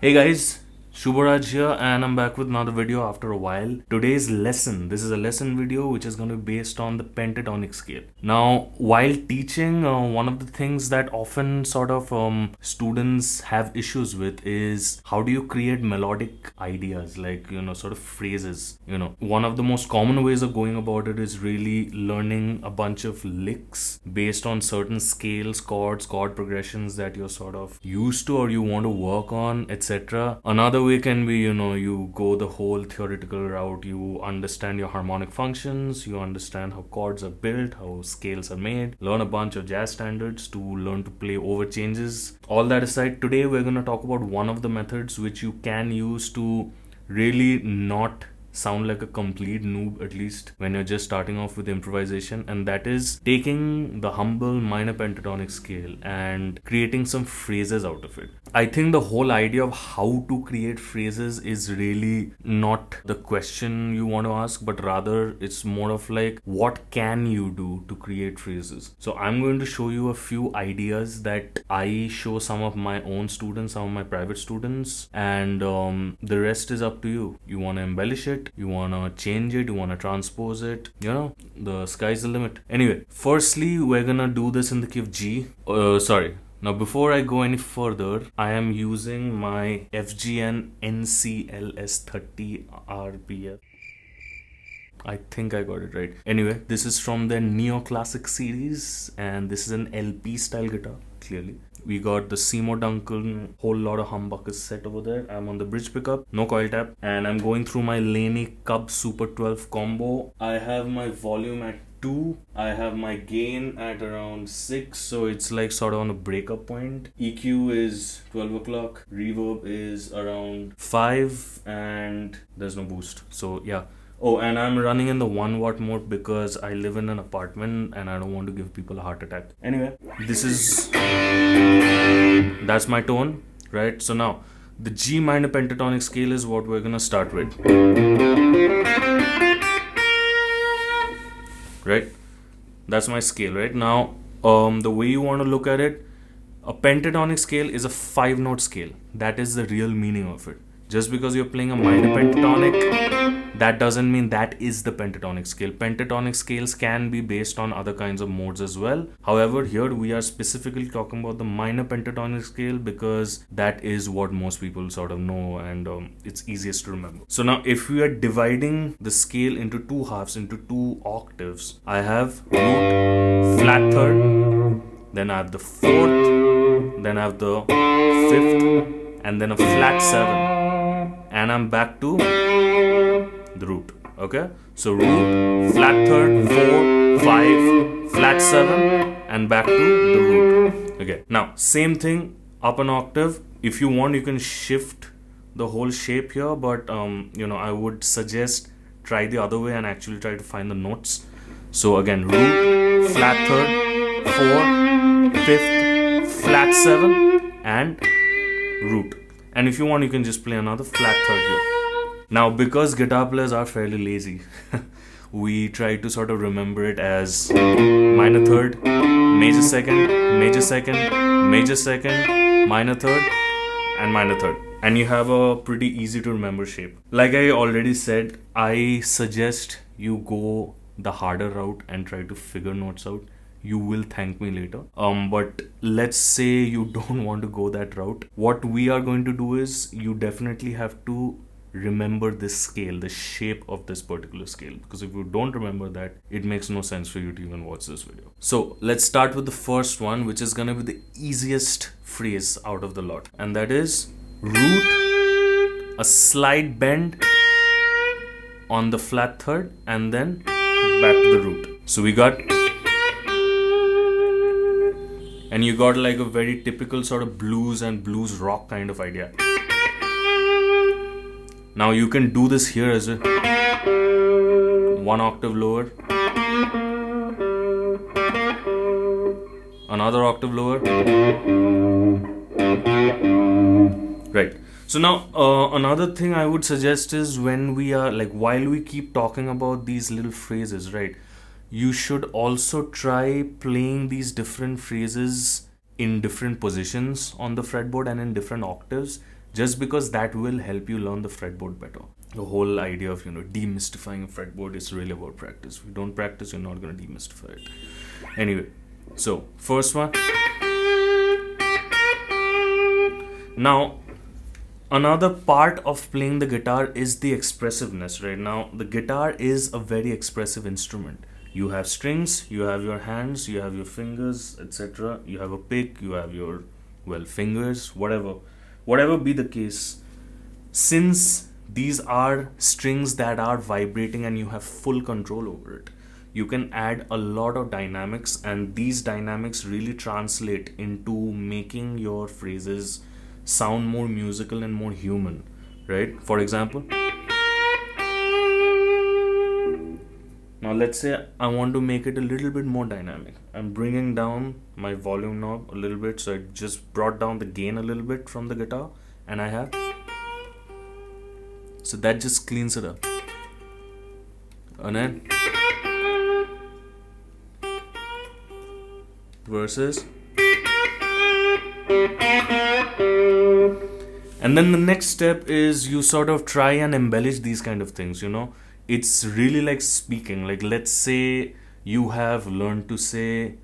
Hey guys, Subharaj here and I'm back with another video after a while. Today's lesson, this is a lesson video which is going to be based on the pentatonic scale. Now, while teaching, one of the things that often students have issues with is how do you create melodic ideas, like, sort of phrases. One of the most common ways of going about it is really learning a bunch of licks based on certain scales, chords, chord progressions that you're sort of used to or you want to work on, etc. Another way can be, you go the whole theoretical route. You understand your harmonic functions, you understand how chords are built, how scales are made, learn a bunch of jazz standards to learn to play over changes. All that aside, today we're going to talk about one of the methods which you can use to really not sound like a complete noob, at least when you're just starting off with improvisation, and that is taking the humble minor pentatonic scale and creating some phrases out of it. I think the whole idea of how to create phrases is really not the question you want to ask, but rather it's more of like, what can you do to create phrases? So I'm going to show you a few ideas that I show some of my own students, some of my private students, and the rest is up to you. You want to embellish it, you want to change it, you want to transpose it, the sky's the limit. Anyway, firstly, we're gonna do this in the key of G. Now, before I go any further, I am using my FGN NCLS30 RPF. I think I got it right. Anyway, this is from the Neoclassic series, and this is an LP style guitar, clearly. We got the Seymour Duncan whole lot of humbuckers set over there. I'm on the bridge pickup, no coil tap, and I'm going through my Laney CUB Super 12 combo. I have my volume at 2. I have my gain at around 6, so it's like sort of on a breakup point. EQ is 12 o'clock, reverb is around 5, and there's no boost. So yeah. Oh, and I'm running in the 1 watt mode because I live in an apartment and I don't want to give people a heart attack. Anyway, that's my tone, right? So now, the G minor pentatonic scale is what we're gonna start with. Right? That's my scale, right? Now, the way you want to look at it, a pentatonic scale is a 5-note scale. That is the real meaning of it. Just because you're playing a minor pentatonic, that doesn't mean that is the pentatonic scale. Pentatonic scales can be based on other kinds of modes as well. However, here we are specifically talking about the minor pentatonic scale because that is what most people sort of know, and it's easiest to remember. So now, if we are dividing the scale into 2 halves, into 2 octaves, I have root, flat third, then I have the 4th, then I have the 5th, and then a flat 7. And I'm back to the root. Okay, so root, flat third, 4, 5, flat 7, and back to the root. Okay, now same thing up an octave. If you want, you can shift the whole shape here, but I would suggest try the other way and actually try to find the notes. So again, root, flat third, 4, 5th, flat 7, and root. And if you want, you can just play another flat third here. Now, because guitar players are fairly lazy, we try to sort of remember it as minor third, major second, major second, major second, minor third, and minor third. And you have a pretty easy to remember shape. Like I already said, I suggest you go the harder route and try to figure notes out. You will thank me later. But let's say you don't want to go that route. What we are going to do is you definitely have to remember this scale, the shape of this particular scale. Because if you don't remember that, it makes no sense for you to even watch this video. So let's start with the first one, which is going to be the easiest phrase out of the lot. And that is root, a slight bend on the flat third, and then back to the root. So we got... And you got like a very typical sort of blues and blues rock kind of idea. Now you can do this here as well. 1 octave lower. Another octave lower. Right. So now another thing I would suggest is when we are like, while we keep talking about these little phrases, right? You should also try playing these different phrases in different positions on the fretboard and in different octaves, just because that will help you learn the fretboard better. The whole idea of, demystifying a fretboard is really about practice. If you don't practice, you're not going to demystify it. Anyway, so first one. Now, another part of playing the guitar is the expressiveness, right? Now, the guitar is a very expressive instrument. You have strings, you have your hands, you have your fingers, etc. You have a pick, you have your, fingers, whatever be the case. Since these are strings that are vibrating and you have full control over it, you can add a lot of dynamics, and these dynamics really translate into making your phrases sound more musical and more human, right? For example, now let's say I want to make it a little bit more dynamic. I'm bringing down my volume knob a little bit, so I just brought down the gain a little bit from the guitar, and I have, so that just cleans it up. And then verses, and then the next step is you sort of try and embellish these kind of things. It's really like speaking. Like, let's say you have learned to say,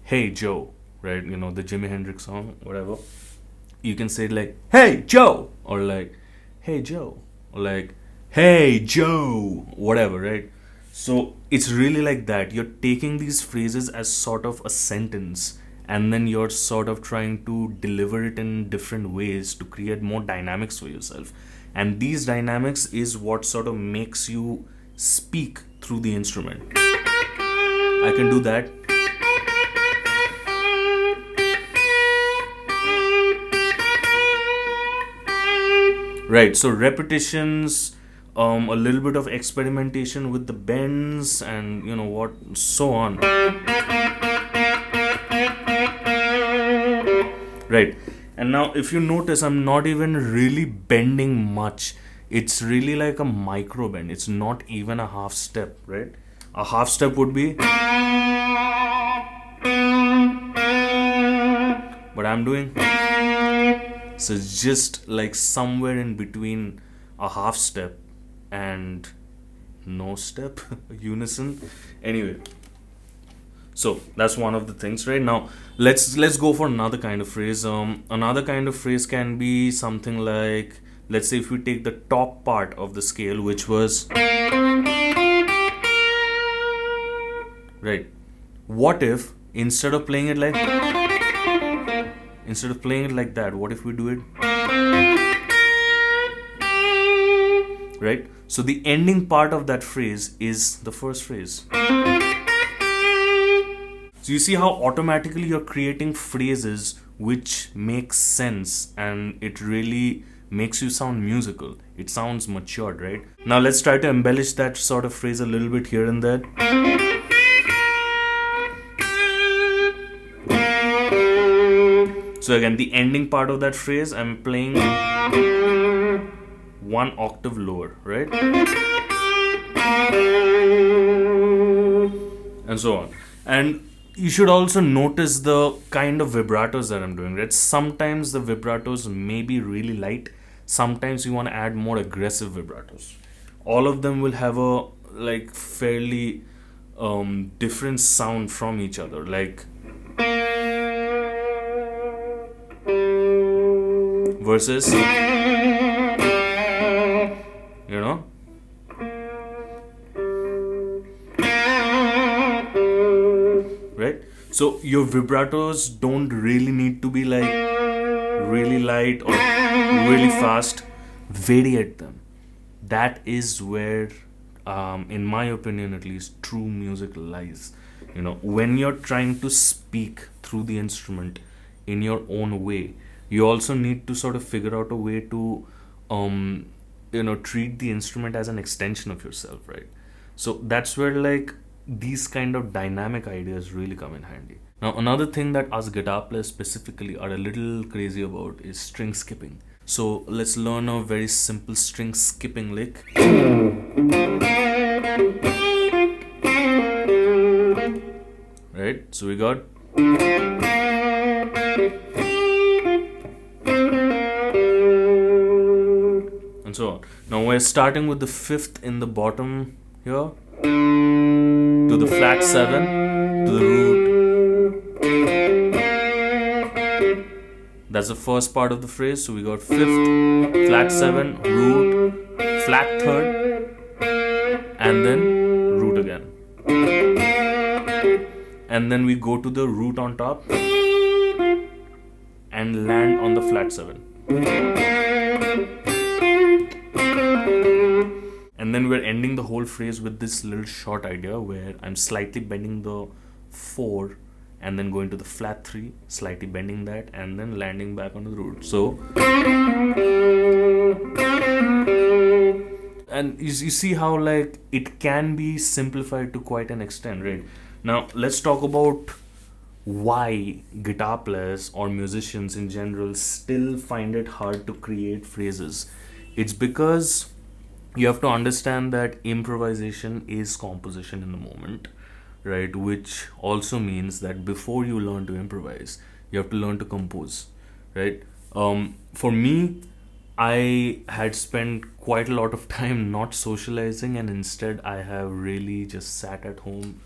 "Hey Joe," right? The Jimi Hendrix song, whatever. You can say it like, "Hey Joe," or like, "Hey Joe," or like, "Hey Joe," whatever, right? So it's really like that. You're taking these phrases as sort of a sentence, and then you're sort of trying to deliver it in different ways to create more dynamics for yourself. And these dynamics is what sort of makes you speak through the instrument. I can do that. Right, so repetitions, a little bit of experimentation with the bends, and so on. Right, and now if you notice, I'm not even really bending much. It's really like a micro bend. It's not even a half step, right? A half step would be, what I'm doing. So it's just like somewhere in between a half step and no step, unison. Anyway, so that's one of the things, right? Now let's go for another kind of phrase. Another kind of phrase can be something like, let's say if we take the top part of the scale, which was, right, what if instead of playing it like that, what if we do it, right? So the ending part of that phrase is the first phrase. So you see how automatically you're creating phrases which make sense, and it really makes you sound musical. It sounds matured, right? Now let's try to embellish that sort of phrase a little bit here and there. So again, the ending part of that phrase, I'm playing one octave lower, right? And so on. And you should also notice the kind of vibratos that I'm doing, right? Sometimes the vibratos may be really light. Sometimes you want to add more aggressive vibratos. All of them will have a fairly different sound from each other. Like versus, right? So your vibratos don't really need to be like really light or really fast. Variate them. That is where, in my opinion at least, true music lies. When you're trying to speak through the instrument in your own way, you also need to sort of figure out a way to treat the instrument as an extension of yourself, right? So that's where these kind of dynamic ideas really come in handy. Now another thing that us guitar players specifically are a little crazy about is string skipping. So let's learn a very simple string skipping lick. Right, so we got and so on. Now we're starting with the 5th in the bottom here, to the flat 7, to the root. That's the first part of the phrase. So we got 5th, flat 7, root, flat 3rd, and then root again. And then we go to the root on top and land on the flat 7. And then we're ending the whole phrase with this little short idea where I'm slightly bending the 4 and then going to the flat 3, slightly bending that, and then landing back on the root. So, and you see how like it can be simplified to quite an extent, right? Now let's talk about why guitar players or musicians in general still find it hard to create phrases. It's because you have to understand that improvisation is composition in the moment, right? Which also means that before you learn to improvise, you have to learn to compose, right? For me, I had spent quite a lot of time not socializing, and instead I have really just sat at home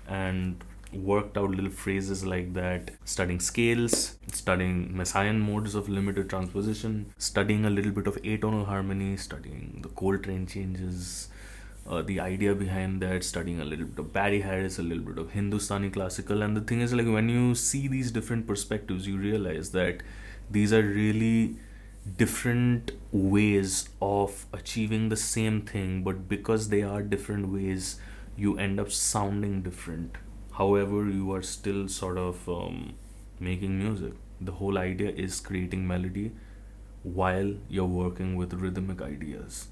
and worked out little phrases like that, studying scales, studying Messiaen modes of limited transposition, studying a little bit of atonal harmony, studying the Coltrane changes, the idea behind that, studying a little bit of Barry Harris, a little bit of Hindustani classical. And the thing is, like, when you see these different perspectives, you realize that these are really different ways of achieving the same thing, but because they are different ways, you end up sounding different. However, you are still sort of making music. The whole idea is creating melody while you're working with rhythmic ideas.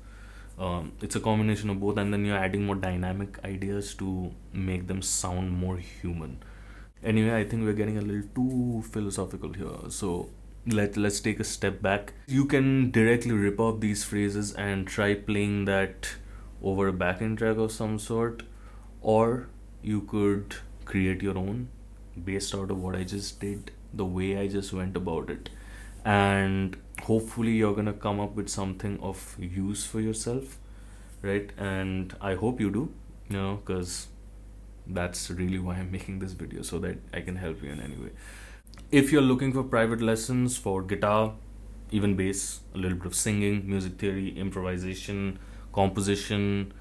It's a combination of both, and then you're adding more dynamic ideas to make them sound more human. Anyway, I think we're getting a little too philosophical here, so let's take a step back. You can directly rip off these phrases and try playing that over a backing track of some sort, or you could create your own based out of what I just did, the way I just went about it, and hopefully you're gonna come up with something of use for yourself, right? And I hope you do, because that's really why I'm making this video, so that I can help you in any way. If you're looking for private lessons for guitar, even bass, a little bit of singing, music theory, improvisation, composition,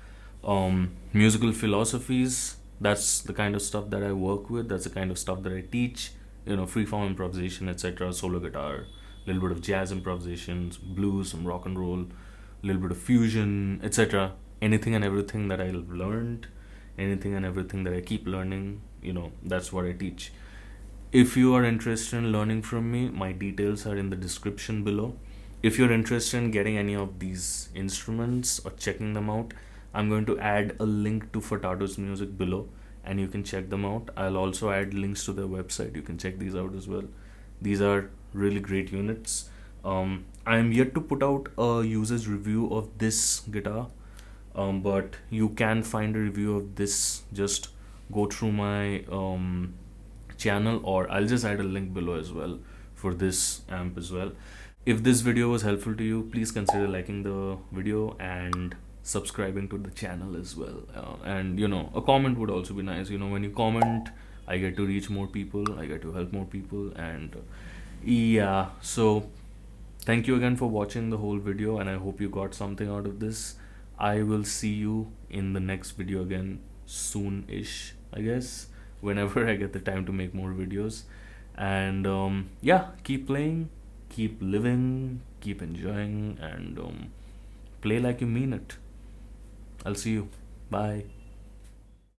musical philosophies, that's the kind of stuff that I work with. That's the kind of stuff that I teach, freeform improvisation, etc., solo guitar, a little bit of jazz improvisations, blues, some rock and roll, a little bit of fusion, etc. Anything and everything that I've learned, anything and everything that I keep learning, that's what I teach. If you are interested in learning from me, my details are in the description below. If you're interested in getting any of these instruments or checking them out, I'm going to add a link to Vibratos music below, and you can check them out. I'll also add links to their website. You can check these out as well. These are really great units. I am yet to put out a user's review of this guitar, but you can find a review of this. Just go through my channel, or I'll just add a link below as well for this amp as well. If this video was helpful to you, please consider liking the video and subscribing to the channel as well. And a comment would also be nice. When you comment, I get to reach more people, I get to help more people, and yeah. So thank you again for watching the whole video, and I hope you got something out of this. I will see you in the next video again soon-ish, I guess, whenever I get the time to make more videos. And yeah, keep playing, keep living, keep enjoying, and play like you mean it. I'll see you. Bye.